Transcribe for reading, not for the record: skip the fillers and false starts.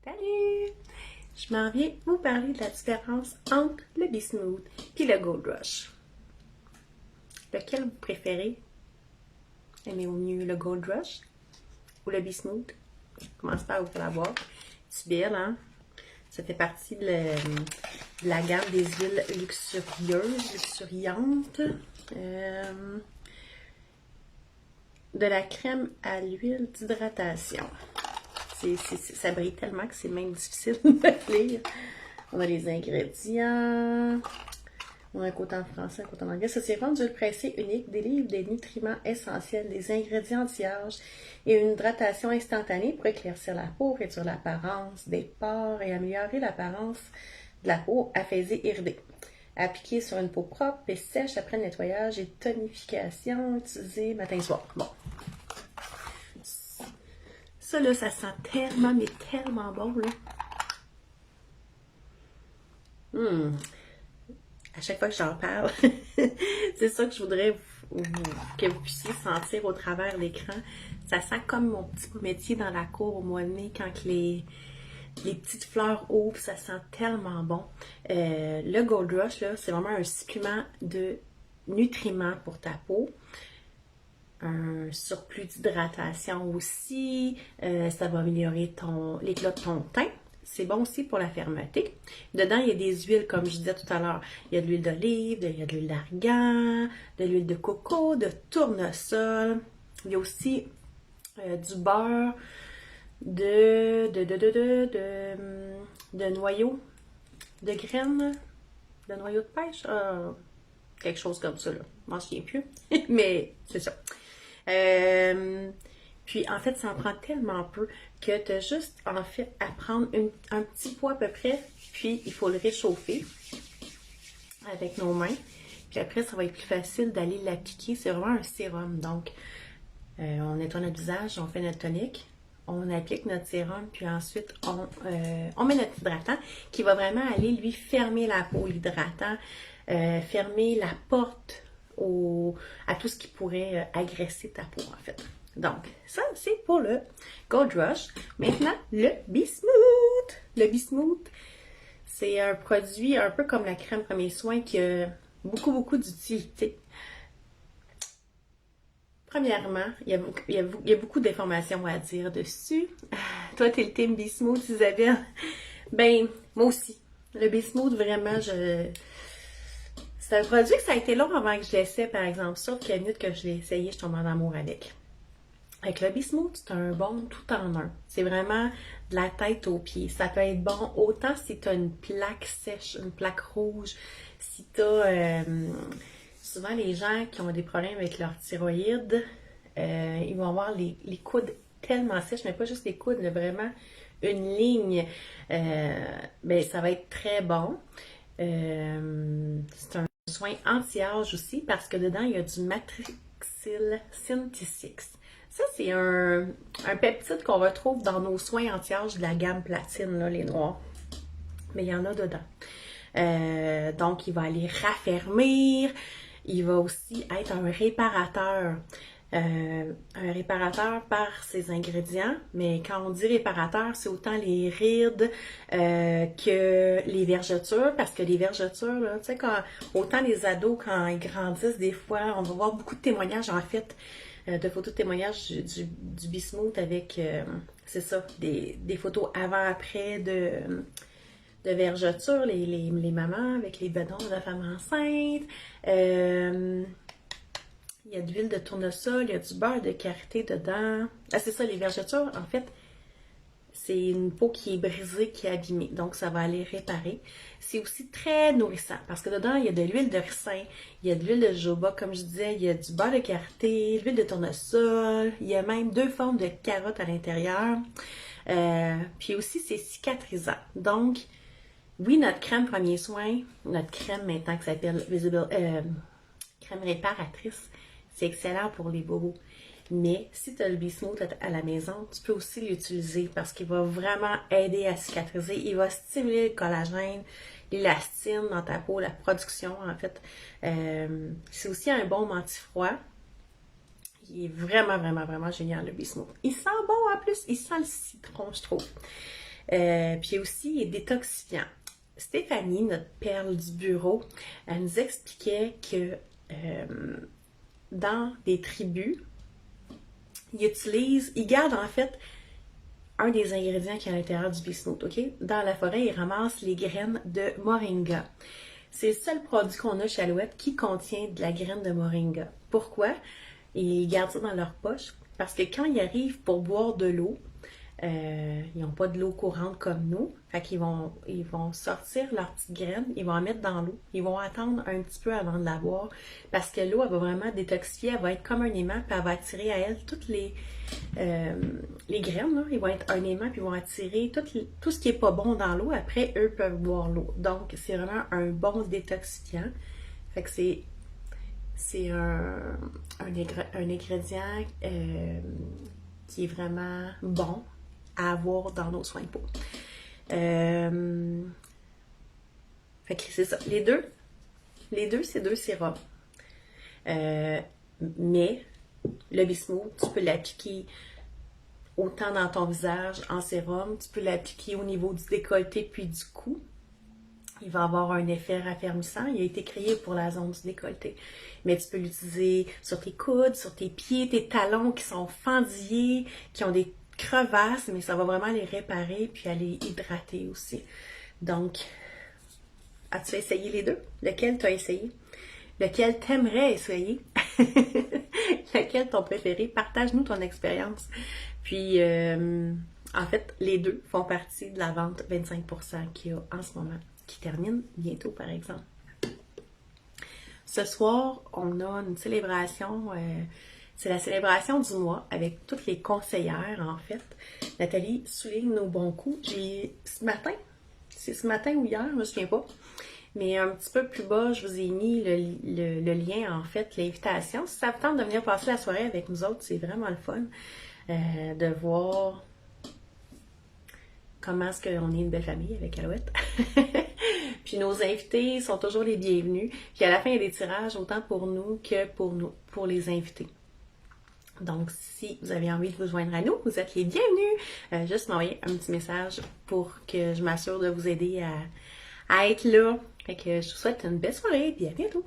Salut! Je m'en viens vous parler de la différence entre le Bismuth et le Gold Rush. Lequel vous préférez? Aimez-vous mieux le Gold Rush ou le Bismuth? Je commence par vous la boire. C'est belle, hein? Ça fait partie de la gamme des huiles luxuriantes. De la crème à l'huile d'hydratation. Ça brille tellement que c'est même difficile de lire. On a les ingrédients. On a un côté en français, un côté en anglais. Ce sérum d'huile pressée unique délivre des nutriments essentiels, des ingrédients anti-âge et une hydratation instantanée pour éclaircir la peau, réduire l'apparence des pores et améliorer l'apparence de la peau affaissée et ridée. Appliqué sur une peau propre et sèche après le nettoyage et tonification, utilisé matin et soir. Bon. Ça, là, ça sent tellement, mais tellement bon, là. À chaque fois que j'en parle, c'est ça que je voudrais que vous puissiez sentir au travers l'écran. Ça sent comme mon petit métier dans la cour au mois de mai, quand les petites fleurs ouvrent, ça sent tellement bon. Le Gold Rush, là, c'est vraiment un supplément de nutriments pour ta peau. Un surplus d'hydratation aussi. Ça va améliorer l'éclat de ton teint. C'est bon aussi pour la fermeté. Dedans, il y a des huiles, comme je disais tout à l'heure. Il y a de l'huile d'olive, il y a de l'huile d'argan, de l'huile de coco, de tournesol. Il y a aussi du beurre, de noyaux de graines, de noyaux de pêche. Quelque chose comme ça, là. Je m'en souviens plus. Mais c'est ça. Puis en fait, ça en prend tellement peu que tu as juste en fait à prendre un petit pot à peu près, puis il faut le réchauffer avec nos mains. Puis après, ça va être plus facile d'aller l'appliquer. C'est vraiment un sérum. Donc, on nettoie notre visage, on fait notre tonique, on applique notre sérum, puis ensuite on met notre hydratant qui va vraiment aller lui fermer la peau, l'hydratant, fermer la porte à tout ce qui pourrait agresser ta peau en fait. Donc, ça c'est pour le Gold Rush. Maintenant, le Bismuth. Le Bismuth, c'est un produit un peu comme la crème premier soin qui a beaucoup d'utilité. Premièrement, il y a beaucoup d'informations à dire dessus. Toi, t'es le team Bismuth, Isabelle. Ben, moi aussi. Le Bismuth, vraiment, c'est un produit que ça a été long avant que je l'essaie, par exemple. Sauf qu'à la minute que je l'ai essayé, je tombe en amour avec. Avec le Bismuth, c'est un bon tout en un. C'est vraiment de la tête aux pieds. Ça peut être bon autant si tu as une plaque sèche, une plaque rouge, si tu as... souvent, les gens qui ont des problèmes avec leur thyroïde, ils vont avoir les coudes tellement sèches, mais pas juste les coudes, mais vraiment une ligne. Ben, ça va être très bon. C'est un soin anti-âge aussi parce que dedans, il y a du Matrixyl Synthesix. Ça, c'est un peptide qu'on retrouve dans nos soins anti-âge de la gamme platine, là, les noirs. Mais il y en a dedans. Donc, il va aller raffermir. Il va aussi être un réparateur. Un réparateur par ses ingrédients, mais quand on dit réparateur, c'est autant les rides que les vergetures, parce que les vergetures, là, tu sais, autant les ados, quand ils grandissent, des fois, on va voir beaucoup de témoignages, en fait, de photos de témoignages du Bismuth avec, c'est ça, des photos avant-après de vergetures, les mamans avec les bedons de la femme enceinte. Il y a de l'huile de tournesol, il y a du beurre de karité dedans. Ah, c'est ça, les vergetures, en fait, c'est une peau qui est brisée, qui est abîmée. Donc, ça va aller réparer. C'est aussi très nourrissant parce que dedans, il y a de l'huile de ricin, il y a de l'huile de jojoba, comme je disais, il y a du beurre de karité, l'huile de tournesol, il y a même 2 formes de carottes à l'intérieur. Puis aussi, c'est cicatrisant. Donc, oui, notre crème premier soin, notre crème maintenant qui s'appelle crème réparatrice, c'est excellent pour les bobos. Mais si tu as le Bismuth à la maison, tu peux aussi l'utiliser parce qu'il va vraiment aider à cicatriser. Il va stimuler le collagène, l'élastine dans ta peau, la production en fait. C'est aussi un bon anti-froid. Il est vraiment génial le Bismuth. Il sent bon en plus, il sent le citron je trouve. Puis aussi, il est détoxifiant. Stéphanie, notre perle du bureau, elle nous expliquait que dans des tribus, ils gardent en fait un des ingrédients qui est à l'intérieur du bismuth, OK? Dans la forêt, ils ramassent les graines de moringa. C'est le seul produit qu'on a chez Alouette qui contient de la graine de moringa. Pourquoi? Ils gardent ça dans leur poche parce que quand ils arrivent pour boire de l'eau, ils n'ont pas de l'eau courante comme nous. Fait qu'ils vont sortir leurs petites graines, ils vont en mettre dans l'eau. Ils vont attendre un petit peu avant de la boire parce que l'eau, elle va vraiment détoxifier. Elle va être comme un aimant, puis elle va attirer à elle toutes les graines. Là, ils vont être un aimant, puis ils vont attirer tout ce qui n'est pas bon dans l'eau. Après, eux peuvent boire l'eau. Donc, c'est vraiment un bon détoxifiant. Fait que c'est un ingrédient qui est vraiment bon à avoir dans nos soins de peau. Fait que c'est ça. Les deux, c'est deux sérums. Mais le bismuth, tu peux l'appliquer autant dans ton visage en sérum, tu peux l'appliquer au niveau du décolleté puis du cou. Il va avoir un effet raffermissant. Il a été créé pour la zone du décolleté. Mais tu peux l'utiliser sur tes coudes, sur tes pieds, tes talons qui sont fendillés, qui ont des crevasses, mais ça va vraiment les réparer puis aller hydrater aussi. Donc, as-tu essayé les deux? Lequel tu as essayé? Lequel t'aimerais essayer? Lequel ton préféré? Partage-nous ton expérience. Puis, en fait, les deux font partie de la vente 25% qu'il y a en ce moment, qui termine bientôt, par exemple. Ce soir, on a une célébration, c'est la célébration du mois avec toutes les conseillères, en fait. Nathalie souligne nos bons coups. C'est ce matin ou hier, je me souviens pas. Mais un petit peu plus bas, je vous ai mis le lien, en fait, l'invitation. Si ça vous tente de venir passer la soirée avec nous autres, c'est vraiment le fun de voir comment est-ce qu'on est une belle famille avec Alouette. Puis nos invités sont toujours les bienvenus. Puis à la fin, il y a des tirages autant pour nous que pour les invités. Donc, si vous avez envie de vous joindre à nous, vous êtes les bienvenus. Juste m'envoyer un petit message pour que je m'assure de vous aider à être là. Fait que je vous souhaite une belle soirée et à bientôt.